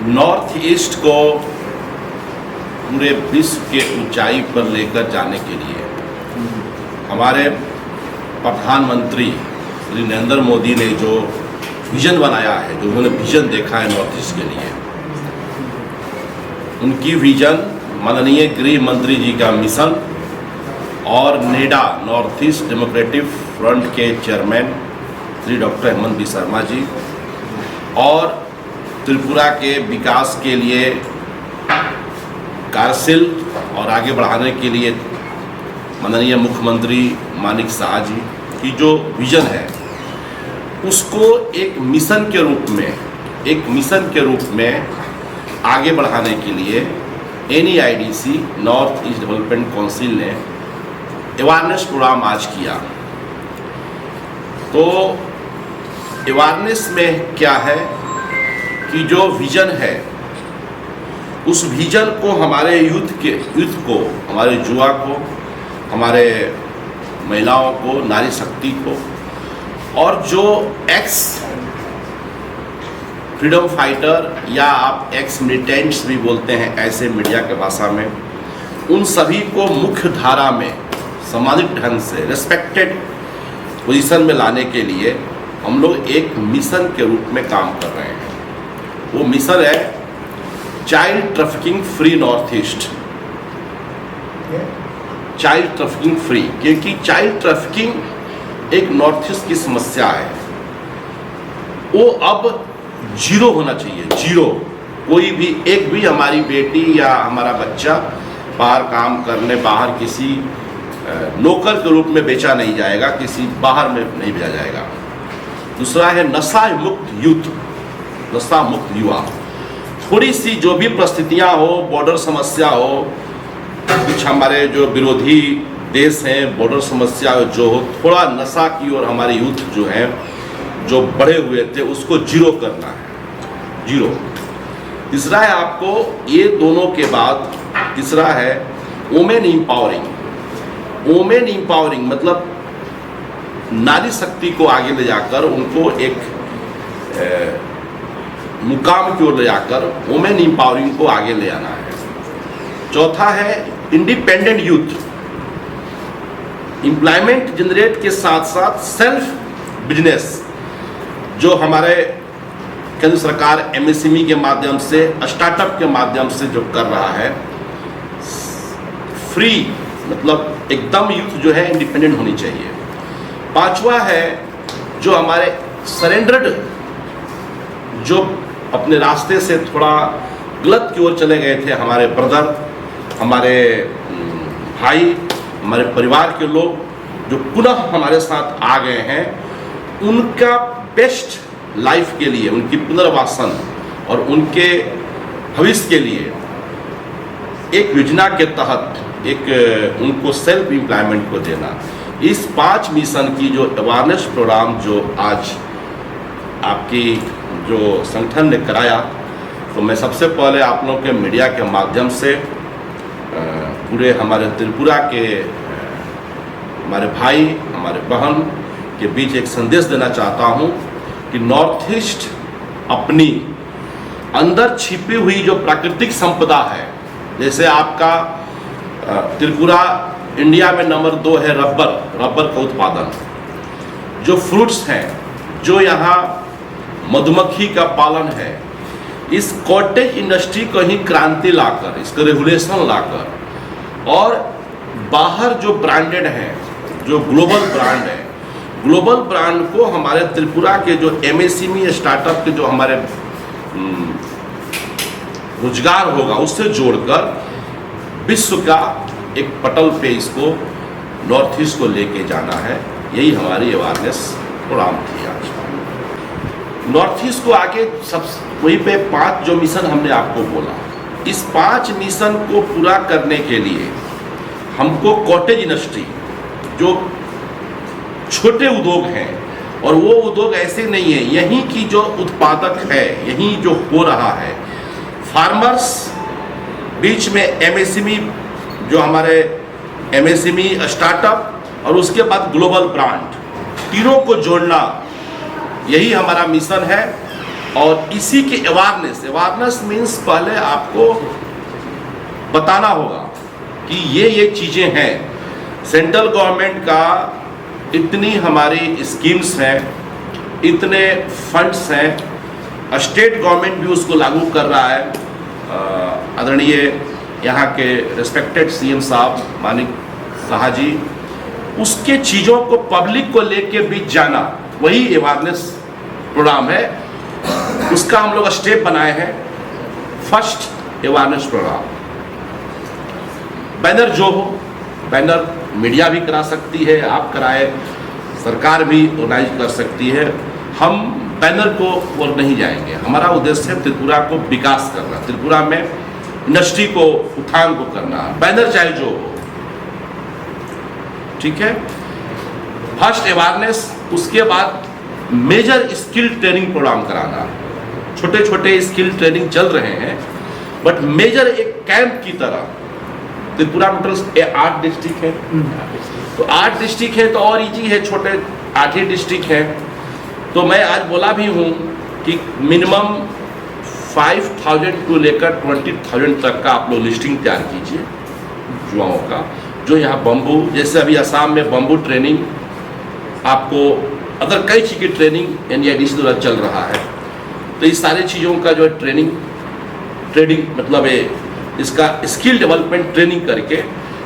North east को पूरे विश्व के ऊंचाई पर लेकर जाने के लिए हमारे प्रधानमंत्री श्री नरेंद्र मोदी ने जो विजन बनाया है, जो उन्होंने विजन देखा है नॉर्थ ईस्ट के लिए, उनकी विजन माननीय गृह मंत्री जी का मिशन और NEDA north east democratic front के चेयरमैन श्री डॉक्टर हेमंत बिस्वा शर्मा जी और त्रिपुरा के विकास के लिए कार्यशील और आगे बढ़ाने के लिए माननीय मुख्यमंत्री मानिक शाह जी की जो विजन है, उसको एक मिशन के रूप में आगे बढ़ाने के लिए NEIDC north east development council ने अवेयरनेस प्रोग्राम आज किया। तो अवेयरनेस में क्या है कि जो विजन है, उस विजन को हमारे यूथ को, हमारे युवा को, हमारे महिलाओं को, नारी शक्ति को और जो एक्स फ्रीडम फाइटर या आप एक्स मिलिटेंट्स भी बोलते हैं ऐसे मीडिया के भाषा में, उन सभी को मुख्य धारा में सम्मानित ढंग से रेस्पेक्टेड पोजीशन में लाने के लिए हम लोग एक मिशन के रूप में काम कर रहे हैं। वो मिशन है child trafficking free north east. Child trafficking free, क्योंकि चाइल्ड ट्रैफिकिंग एक नॉर्थ ईस्ट की समस्या है। वो अब जीरो होना चाहिए, जीरो। कोई भी एक भी हमारी बेटी या हमारा बच्चा बाहर काम करने, बाहर किसी नौकर के रूप में बेचा नहीं जाएगा, किसी बाहर में नहीं भेजा जाएगा। दूसरा है नशा मुक्त यूथ, नशा मुक्त युवा। थोड़ी सी जो भी परिस्थितियां हो, बॉर्डर समस्या हो, कुछ हमारे जो विरोधी देश हैं, बॉर्डर समस्या जो हो, थोड़ा नशा की ओर हमारे यूथ जो हैं, जो बढ़े हुए थे, उसको जीरो करना है, जीरो। तीसरा है आपको ये दोनों के बाद तीसरा है वुमेन इंपावरिंग। वुमेन इंपावरिंग मतलब नारी शक्ति को आगे ले जाकर उनको एक मुकाम की ओर ले जाकर वुमेन इंपावरिंग को आगे ले आना है। चौथा है इंडिपेंडेंट यूथ, एम्प्लॉयमेंट जनरेट के साथ साथ सेल्फ बिजनेस, जो हमारे केंद्र सरकार MSME के माध्यम से, स्टार्टअप के माध्यम से जो कर रहा है, फ्री मतलब एकदम यूथ जो है इंडिपेंडेंट होनी चाहिए। पांचवा है जो हमारे सरेंडर्ड, जो अपने रास्ते से थोड़ा गलत की ओर चले गए थे, हमारे ब्रदर, हमारे भाई, हमारे परिवार के लोग जो पुनः हमारे साथ आ गए हैं, उनका बेस्ट लाइफ के लिए, उनकी पुनर्वासन और उनके भविष्य के लिए एक योजना के तहत एक उनको सेल्फ एम्प्लॉयमेंट को देना। इस 5 मिशन की जो अवेयरनेस प्रोग्राम जो आज आपकी जो संगठन ने कराया, तो मैं सबसे पहले आप लोगों के मीडिया के माध्यम से पूरे हमारे त्रिपुरा के हमारे भाई, हमारे बहन के बीच एक संदेश देना चाहता हूं कि नॉर्थ ईस्ट अपनी अंदर छिपी हुई जो प्राकृतिक संपदा है, जैसे आपका त्रिपुरा इंडिया में नंबर 2 है रबर का उत्पादन, जो फ्रूट्स हैं, जो यहाँ मधुमक्खी का पालन है, इस कॉटेज इंडस्ट्री को ही क्रांति लाकर, इसको रेगुलेशन लाकर, और बाहर जो ब्रांडेड हैं, जो ग्लोबल ब्रांड है, ग्लोबल ब्रांड को हमारे त्रिपुरा के जो MSME स्टार्टअप के जो हमारे रोजगार होगा, उससे जोड़कर विश्व का एक पटल पे इसको नॉर्थ ईस्ट को लेके जाना है। यही हमारी अवेयरनेस प्रोग्राम थी आज। नॉर्थ ईस्ट को आगे सब वहीं पे 5 जो मिशन हमने आपको बोला, इस 5 मिशन को पूरा करने के लिए हमको कॉटेज इंडस्ट्री, जो छोटे उद्योग हैं, और वो उद्योग ऐसे नहीं है, यहीं की जो उत्पादक है, यहीं जो हो रहा है, फार्मर्स बीच में MSME, जो हमारे MSME स्टार्टअप और उसके बाद ग्लोबल ब्रांड, तीनों को जोड़ना, यही हमारा मिशन है। और इसी के अवेयरनेस मीन्स पहले आपको बताना होगा कि ये चीज़ें हैं। सेंट्रल गवर्नमेंट का इतनी हमारी स्कीम्स हैं, इतने फंड्स हैं, स्टेट गवर्नमेंट भी उसको लागू कर रहा है। आदरणीय यहाँ के रिस्पेक्टेड सीएम साहब मानिक साहा जी, उसके चीज़ों को पब्लिक को लेके बीच जाना, वही अवेयरनेस प्रोग्राम है। उसका हम लोग स्टेप बनाए हैं। फर्स्ट अवेयरनेस प्रोग्राम, बैनर जो हो, बैनर मीडिया भी करा सकती है, आप कराए, सरकार भी ऑर्गेनाइज कर सकती है। हम बैनर को और नहीं जाएंगे। हमारा उद्देश्य है त्रिपुरा को विकास करना, त्रिपुरा में इंडस्ट्री को उत्थान को करना, बैनर चाहे जो हो, ठीक है। फर्स्ट अवेयरनेस, उसके बाद मेजर स्किल ट्रेनिंग प्रोग्राम कराना। छोटे छोटे स्किल ट्रेनिंग चल रहे हैं, बट मेजर एक कैंप की तरह। त्रिपुरा में टोटल 8 डिस्ट्रिक्ट है, तो 8 डिस्ट्रिक्ट है तो और इजी है, छोटे 8 ही डिस्ट्रिक्ट है। तो मैं आज बोला भी हूँ कि मिनिमम 5,000 को लेकर 20,000 तक का आप लोग लिस्टिंग तैयार कीजिए युवाओं का, जो यहाँ बम्बू, जैसे अभी असम में बम्बू ट्रेनिंग, आपको अदर कई चीज़ की ट्रेनिंग NIDC द्वारा चल रहा है। तो इस सारी चीज़ों का जो ट्रेनिंग मतलब है, इसका स्किल डेवलपमेंट ट्रेनिंग करके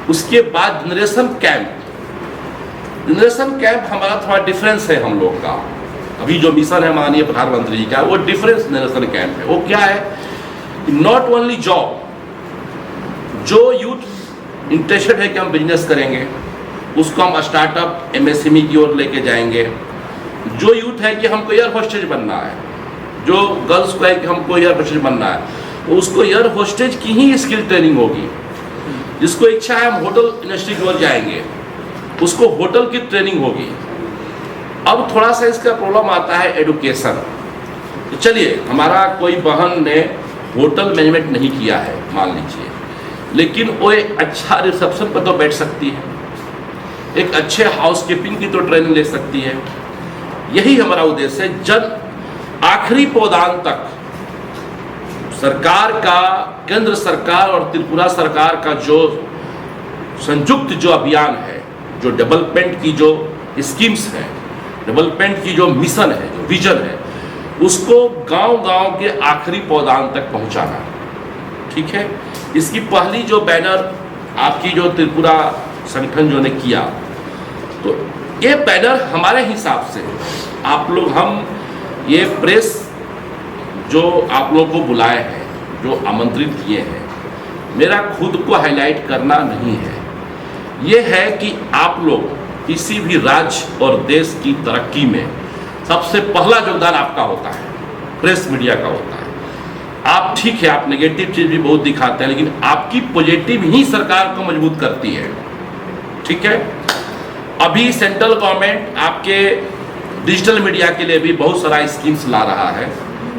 उसके बाद जनरेशन कैंप हमारा थोड़ा डिफरेंस है हम लोग का। अभी जो मिशन है माननीय प्रधानमंत्री जी का, वो डिफरेंस जनरेशन कैंप है। वो क्या है, नॉट ओनली जॉब, जो यूथ इंटरेस्टेड है कि हम बिजनेस करेंगे, उसको हम स्टार्टअप MSME की ओर लेके जाएंगे। जो यूथ है कि हमको एयर होस्टेज बनना है, जो गर्ल्स को है कि हमको एयर होस्टेज बनना है, तो उसको एयर होस्टेज की ही स्किल ट्रेनिंग होगी। जिसको इच्छा है हम होटल इंडस्ट्री की ओर जाएंगे, उसको होटल की ट्रेनिंग होगी। अब थोड़ा सा इसका प्रॉब्लम आता है एडुकेशन। तो चलिए, हमारा कोई बहन ने होटल मैनेजमेंट नहीं किया है मान लीजिए, लेकिन वो एक अच्छा रिसेप्शन पर तो बैठ सकती है, एक अच्छे हाउसकीपिंग की तो ट्रेनिंग ले सकती है। यही हमारा उद्देश्य है। जन आखिरी पौधान तक सरकार का, केंद्र सरकार और त्रिपुरा सरकार का जो संयुक्त जो अभियान है, जो डेवलपमेंट की जो स्कीम्स है, डेवलपमेंट की जो मिशन है, जो विजन है, उसको गांव-गांव के आखिरी पौधान तक पहुंचाना, ठीक है। इसकी पहली जो बैनर आपकी जो त्रिपुरा संगठन जो ने किया, तो ये बैनर हमारे हिसाब से आप लोग, हम ये प्रेस जो आप लोगों को बुलाए हैं, जो आमंत्रित किए हैं, मेरा खुद को हाईलाइट करना नहीं है। ये है कि आप लोग किसी भी राज्य और देश की तरक्की में सबसे पहला योगदान आपका होता है, प्रेस मीडिया का होता है। आप ठीक है, आप नेगेटिव चीज़ भी बहुत दिखाते हैं, लेकिन आपकी पॉजिटिव ही सरकार को मजबूत करती है, ठीक है। अभी सेंट्रल गवर्नमेंट आपके डिजिटल मीडिया के लिए भी बहुत सारा स्कीम्स ला रहा है।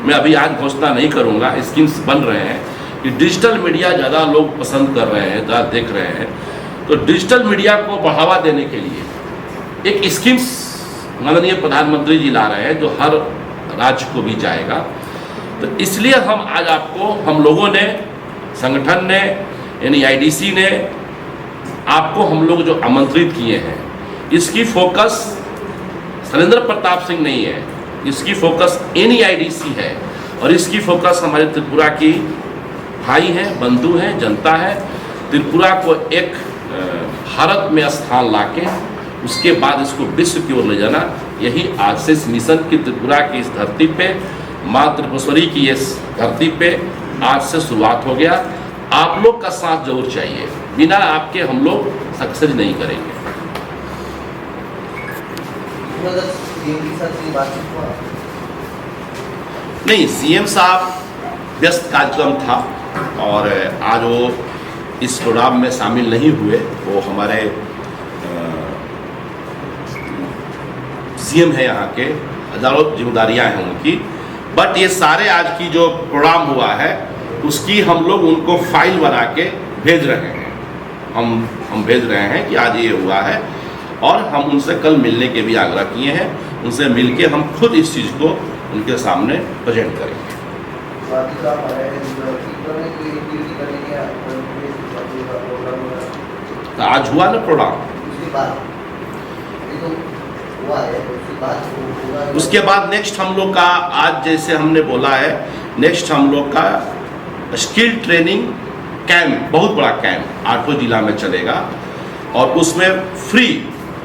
मैं अभी आज घोषणा नहीं करूंगा, स्कीम्स बन रहे हैं कि डिजिटल मीडिया ज़्यादा लोग पसंद कर रहे हैं, ज़्यादा देख रहे हैं। तो डिजिटल मीडिया को बढ़ावा देने के लिए एक स्कीम्स माननीय प्रधानमंत्री जी ला रहे हैं, जो हर राज्य को भी जाएगा। तो इसलिए हम आज आपको, हम लोगों ने, संगठन ने, यानी IDC ने आपको हम लोग जो आमंत्रित किए हैं, इसकी फोकस शैलेंद्र प्रताप सिंह नहीं है, इसकी फोकस NIDC है, और इसकी फोकस हमारे त्रिपुरा की भाई हैं, बंधु हैं, जनता है। त्रिपुरा को एक भारत में स्थान लाके उसके बाद इसको विश्व की ओर ले जाना, यही आज से इस मिशन की त्रिपुरा की इस धरती पे, माँ त्रिपुरेश्वरी की इस धरती पे आज से शुरुआत हो गया। आप लोग का साथ जरूर चाहिए, बिना आपके हम लोग सक्सेस नहीं करेंगे। नहीं, CM साहब व्यस्त कार्यक्रम था और आज वो इस प्रोग्राम में शामिल नहीं हुए। वो हमारे CM है यहाँ के, हजारों जिम्मेदारियाँ हैं उनकी, बट ये सारे आज की जो प्रोग्राम हुआ है उसकी हम लोग उनको फाइल बना के भेज रहे हैं। हम भेज रहे हैं कि आज ये हुआ है, और हम उनसे कल मिलने के भी आग्रह किए हैं। उनसे मिलके हम खुद इस चीज़ को उनके सामने प्रेजेंट करेंगे। तो आज हुआ ना प्रोग्राम, उसके बाद नेक्स्ट हम लोग का, आज जैसे हमने बोला है, नेक्स्ट हम लोग का स्किल ट्रेनिंग कैंप, बहुत बड़ा कैंप 8 जिला में चलेगा और उसमें फ्री,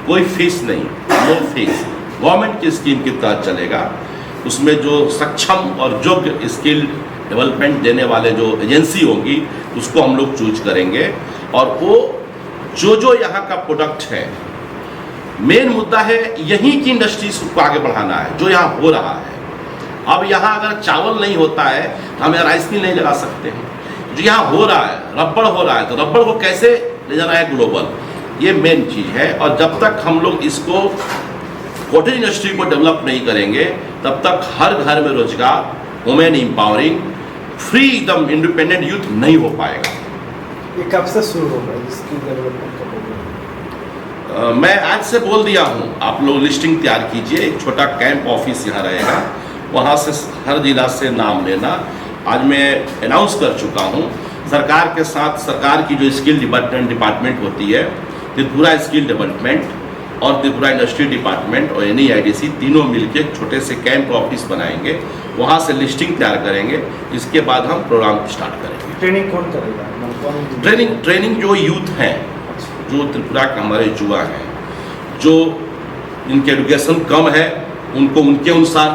कोई फीस नहीं, नो फीस, गवर्नमेंट की स्कीम के तहत चलेगा। उसमें जो सक्षम और योग्य स्किल डेवलपमेंट देने वाले जो एजेंसी होंगी उसको हम लोग चूज करेंगे और वो जो यहाँ का प्रोडक्ट है, मेन मुद्दा है यहीं की इंडस्ट्रीज को आगे बढ़ाना है जो यहाँ हो रहा है। अब यहाँ अगर चावल नहीं होता है तो हम यहाँ राइस मिल नहीं लगा सकते हैं। जो यहाँ हो रहा है, रबड़ हो रहा है, तो रबड़ को कैसे ले जाना है ग्लोबल, ये मेन चीज़ है। और जब तक हम लोग इसको कॉटेज इंडस्ट्री को डेवलप नहीं करेंगे तब तक हर घर में रोजगार, वुमेन एम्पावरिंग, फ्री एकदम इंडिपेंडेंट यूथ नहीं हो पाएगा। ये कब से शुरू होगा स्किल डेवलपमेंट का प्रोग्राम? मैं आज से बोल दिया हूँ, आप लोग लिस्टिंग तैयार कीजिए, एक छोटा कैंप ऑफिस यहाँ रहेगा, वहाँ से हर जिला से नाम लेना। आज मैं अनाउंस कर चुका हूँ, सरकार के साथ सरकार की जो स्किल डिपार्टमेंट होती है, त्रिपुरा स्किल डेवलपमेंट और त्रिपुरा इंडस्ट्री डिपार्टमेंट और NEIDC तीनों मिलकर एक छोटे से कैंप ऑफिस बनाएंगे, वहाँ से लिस्टिंग तैयार करेंगे, इसके बाद हम प्रोग्राम स्टार्ट करेंगे। ट्रेनिंग कौन करेगा? ट्रेनिंग जो यूथ हैं, जो त्रिपुरा के हमारे युवा हैं, जो इनके एजुकेशन कम है उनको उनके अनुसार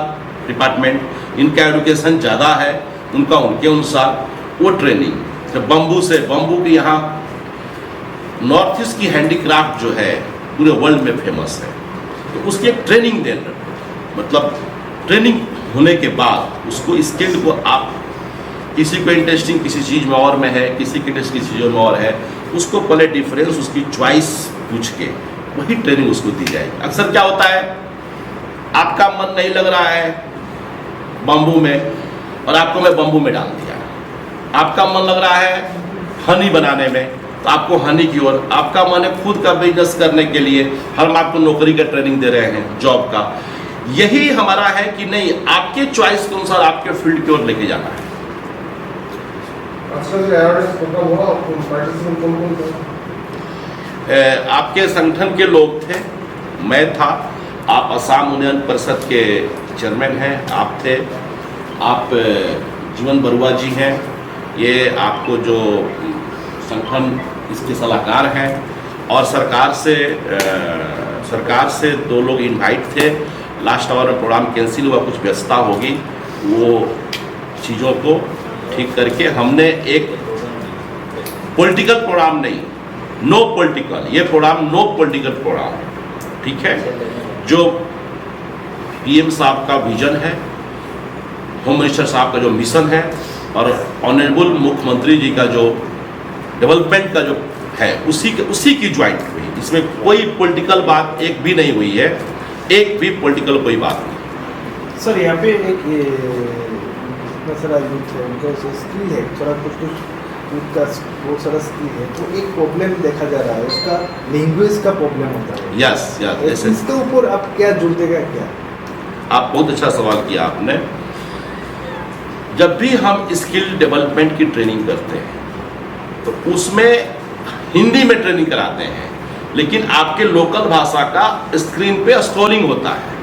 डिपार्टमेंट, इनका एजुकेशन ज़्यादा है उनका उनके अनुसार वो ट्रेनिंग। तो बम्बू की यहाँ नॉर्थ ईस्ट की हैंडीक्राफ्ट जो है पूरे वर्ल्ड में फेमस है, तो उसकी एक ट्रेनिंग देना, मतलब ट्रेनिंग होने के बाद उसको स्किल को आप, किसी को इंटरेस्टिंग किसी चीज़ में और में है, किसी की इंटरेस्ट किसी चीज़ों में और है, उसको पहले डिफरेंस उसकी चॉइस पूछ के वही ट्रेनिंग उसको दी जाएगी। अक्सर क्या होता है, आपका मन नहीं लग रहा है बम्बू में और आपको मैं बम्बू में डाल दिया, आपका मन लग रहा है हनी बनाने में तो आपको हनी की ओर, आपका मन है खुद का बिजनेस करने के लिए, हम आपको नौकरी का ट्रेनिंग दे रहे हैं, जॉब का। यही हमारा है कि नहीं, आपके चॉइस के अनुसार आपके फील्ड की ओर लेके जाना है। आपके संगठन के लोग थे, मैं था, आप असम उन्नयन परिषद के चेयरमैन हैं, आप थे, आप जीवन बरुआ जी हैं, ये आपको जो संगठन इसके सलाहकार हैं, और सरकार से 2 लोग इनवाइट थे। लास्ट आवर में प्रोग्राम कैंसिल हुआ, कुछ व्यस्तता होगी, वो चीज़ों को ठीक करके हमने एक पॉलिटिकल प्रोग्राम नहीं, नो पॉलिटिकल, ये प्रोग्राम नो पॉलिटिकल प्रोग्राम, ठीक है। जो PM साहब का विजन है, होम मिनिस्टर साहब का जो मिशन है और ऑनरेबल मुख्यमंत्री जी का जो डेवलपमेंट का जो है, उसी की ज्वाइंट हुई। इसमें कोई पॉलिटिकल बात एक भी नहीं हुई है, एक भी पॉलिटिकल कोई बात नहीं। सर यहाँ पे एक इतना सारा यूथ है, उनका स्किल है, थोड़ा कुछ यूथ का बहुत सारा स्किल है, तो एक प्रॉब्लम देखा जा रहा है, उसका लैंग्वेज का प्रॉब्लम होता है। यस, इसके ऊपर आप क्या जोड़ देगा क्या? आप बहुत अच्छा सवाल किया आपने। जब भी हम स्किल डेवलपमेंट की ट्रेनिंग करते हैं तो उसमें हिंदी में ट्रेनिंग कराते हैं, लेकिन आपके लोकल भाषा का स्क्रीन पे स्क्रॉलिंग होता है,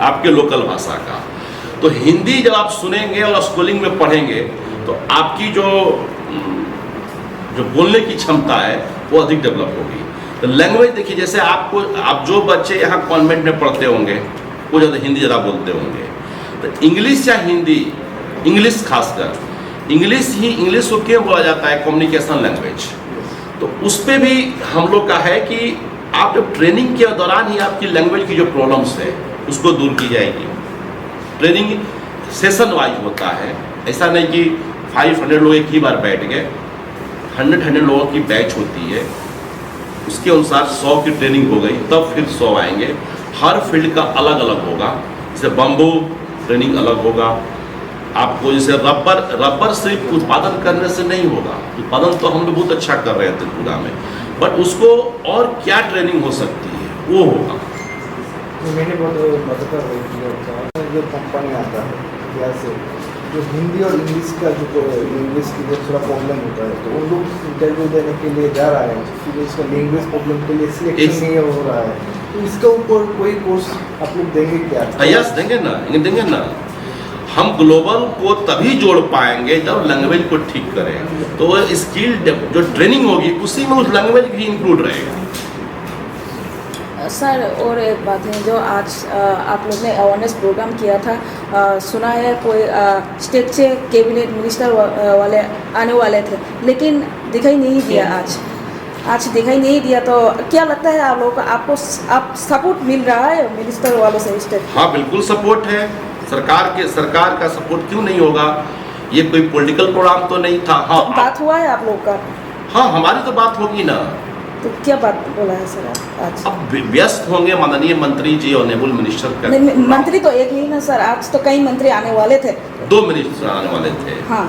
आपके लोकल भाषा का। तो हिंदी जब आप सुनेंगे और स्क्रॉलिंग में पढ़ेंगे तो आपकी जो बोलने की क्षमता है वो अधिक डेवलप होगी। तो लैंग्वेज देखिए, जैसे आप जो बच्चे यहाँ कॉन्वेंट में पढ़ते होंगे वो हिंदी ज़्यादा बोलते होंगे, तो इंग्लिश या हिंदी, इंग्लिश खासकर इंग्लिश को क्यों बोला जाता है कम्युनिकेशन लैंग्वेज, तो उस पर भी हम लोग का है कि आप जब ट्रेनिंग के दौरान ही आपकी लैंग्वेज की जो प्रॉब्लम्स है उसको दूर की जाएगी। ट्रेनिंग सेशन वाइज होता है, ऐसा नहीं कि 500 लोग एक ही बार बैठ गए, 100 लोगों की बैच होती है, उसके अनुसार 100 की ट्रेनिंग हो गई, तब फिर 100 आएंगे। हर फील्ड का अलग अलग होगा, जैसे बम्बू ट्रेनिंग अलग होगा, आपको जैसे रबर सिर्फ उत्पादन करने से नहीं होगा, उत्पादन तो हम लोग बहुत अच्छा कर रहे हैं त्रिपुरा में, बट उसको और क्या ट्रेनिंग हो सकती है वो होगा। मैंने बहुत मदद किया था। जो कंपनी आता है यहाँ से जो हिंदी और इंग्लिश का जो इंग्लिश की जो थोड़ा प्रॉब्लम होता है, तो उन लोग इंटरव्यू देने के लिए जा रहा है, फिर इसका लैंग्वेज प्रॉब्लम के लिए सिलेक्शन नहीं हो रहा है, तो इसके ऊपर कोई कोर्स आप लोग देंगे क्या? यस, देंगे ना। हम ग्लोबल को तभी जोड़ पाएंगे जब लैंग्वेज को ठीक करें। तो वो स्किल जो ट्रेनिंग होगी उसी में उस लैंग्वेज भी इंक्लूड रहेगा। सर, और एक बात है, जो आज आप लोग ने अवेयरनेस प्रोग्राम किया था, सुना है कोई स्टेट से कैबिनेट मिनिस्टर वाले आने वाले थे, लेकिन दिखाई नहीं दिया आज दिखाई नहीं दिया। तो क्या लगता है आप लोगों को, आप सपोर्ट मिल रहा है मिनिस्टर वालों से स्टेट? हाँ, बिल्कुल सपोर्ट है। सरकार का सपोर्ट क्यों नहीं होगा? ये कोई पॉलिटिकल प्रोग्राम तो नहीं था। हाँ, तो बात हुआ है आप लोग का? हाँ, हमारी तो बात होगी ना। तो क्या बात बोला है सर आज? अब व्यस्त होंगे माननीय मंत्री जी, ऑनरेबल मिनिस्टर का। नहीं, मंत्री तो एक ही ना सर, आज तो कई मंत्री आने वाले थे। 2 मिनिस्टर आने वाले थे। हाँ,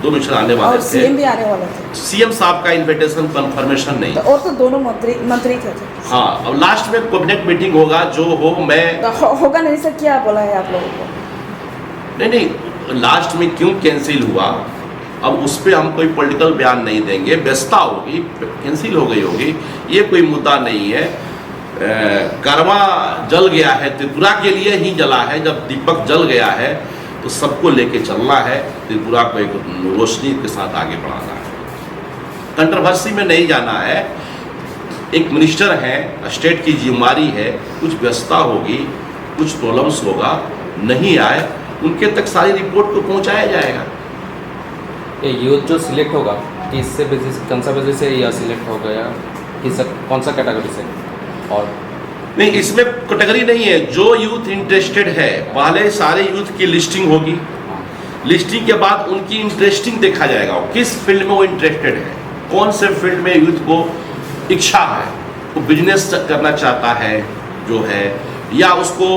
2 मिनिस्टर आने वाले और थे। सीएम भी आने वाले थे। सीएम साहब का इन्विटेशन कंफर्मेशन नहीं। तो और तो दोनों मंत्री थे। हाँ, अब लास्ट में कैबिनेट मीटिंग होगा, जो हो मैं तो होगा नहीं सर, क्या बोला है आप लोगों को? नहीं, लास्ट में क्यों कैंसिल हुआ, अब उस पर हम कोई पॉलिटिकल बयान नहीं देंगे। व्यस्तता होगी, कैंसिल हो गई होगी, ये कोई मुद्दा नहीं है। करवा जल गया है, त्रिपुरा के लिए ही जला है। जब दीपक जल गया है तो सबको लेके चलना है, त्रिपुरा को एक रोशनी के साथ आगे बढ़ाना है। कंट्रोवर्सी में नहीं जाना है। एक मिनिस्टर है, स्टेट की जिम्मेदारी है, कुछ व्यस्तता होगी, कुछ प्रॉब्लम्स होगा, नहीं आए उनके तक सारी रिपोर्ट को पहुंचाया जाएगा। ये यूथ जो सिलेक्ट होगा, किससे बेसिस, कौन सा बेसिस से या सिलेक्ट हो गया, किस कौन सा कैटेगरी से? और नहीं, इसमें कैटेगरी नहीं है। जो यूथ इंटरेस्टेड है, पहले सारे यूथ की लिस्टिंग होगी। लिस्टिंग के बाद उनकी इंटरेस्टिंग देखा जाएगा, किस फील्ड में वो इंटरेस्टेड है, कौन से फील्ड में यूथ को इच्छा है। वो बिजनेस करना चाहता है जो है, या उसको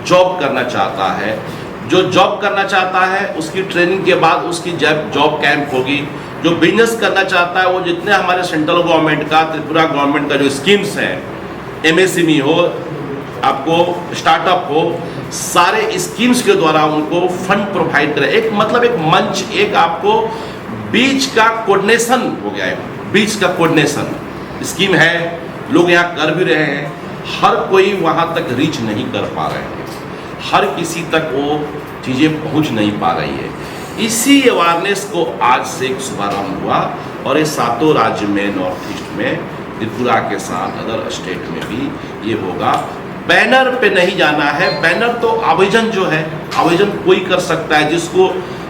जॉब करना चाहता है। जो जॉब करना चाहता है उसकी ट्रेनिंग के बाद उसकी जॉब कैंप होगी। जो बिजनेस करना चाहता है, वो जितने हमारे सेंट्रल गवर्नमेंट का, त्रिपुरा गवर्नमेंट का जो स्कीम्स हैं, MSME हो, आपको स्टार्टअप हो, सारे स्कीम्स के द्वारा उनको फंड प्रोवाइड करें। एक मतलब एक मंच, एक आपको बीच का कोऑर्डिनेशन हो गया है। बीच का कोऑर्डिनेशन स्कीम है, लोग यहाँ कर भी रहे हैं, हर कोई वहाँ तक रीच नहीं कर पा रहे हैं, हर किसी तक वो चीज़ें पहुँच नहीं पा रही है। इसी अवेयरनेस को आज से एक शुभारंभ हुआ, और ये 7 राज्य में, नॉर्थ ईस्ट में, त्रिपुरा के साथ अदर स्टेट में भी ये होगा। बैनर पे नहीं जाना है। बैनर तो आवेदन जो है, आवेदन कोई कर सकता है, जिसको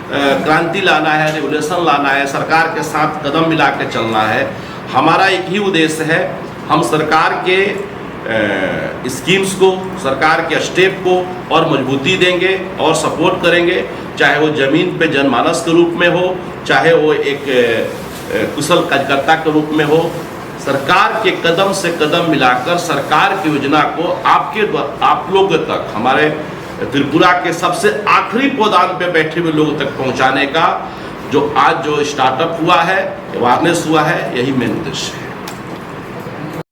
क्रांति लाना है, रेगुलेशन लाना है, सरकार के साथ कदम मिला के चलना है। हमारा एक ही उद्देश्य है, हम सरकार के स्कीम्स को, सरकार के स्टेप को और मजबूती देंगे और सपोर्ट करेंगे, चाहे वो ज़मीन पे जनमानस के रूप में हो, चाहे वो एक कुशल कार्यकर्ता के रूप में हो। सरकार के कदम से कदम मिलाकर सरकार की योजना को आप लोगों तक, हमारे त्रिपुरा के सबसे आखिरी पौधान पे बैठे हुए लोगों तक पहुंचाने का जो आज जो स्टार्टअप हुआ है, अवेयरनेस हुआ है, यही मेन उद्देश्य है।